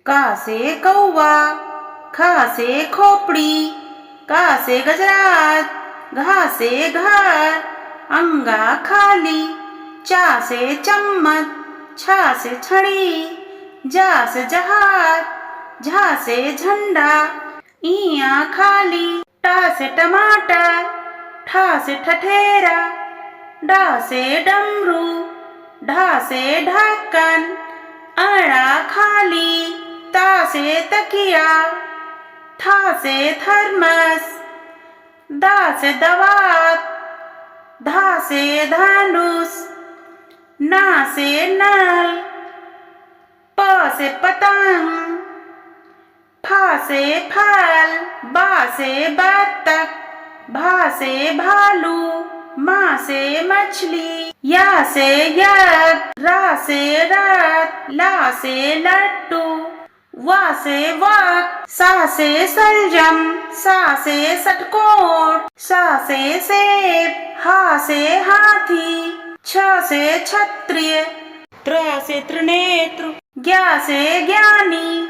का से कौवा, खा से खोपड़ी, का से गजराज, घा से घर, अंगा खाली, चा से चम्मच, छा से छड़ी, जा से जहाज, झा से झंडा, इया खाली, टा से टमाटर, ठा से ठठेरा, डा से डमरू, ढा से ढक्कन, अड़ा खाली, ता से तकिया, था से थर्मस, दा से दवात, धा से धनुष, ना से नल, प से पतंग, फा से फल, बा से बत्तख, भा से भालू, माँ से मछली, या से यज्ञ, रा से रथ, ला से लट्टू, वा से वक, सा से सलजम, सा से षटकोण, सा से सेब, हा से हाथी, छ से क्षत्रिय, त्र से त्रिनेत्र, ज्ञा से ज्ञानी,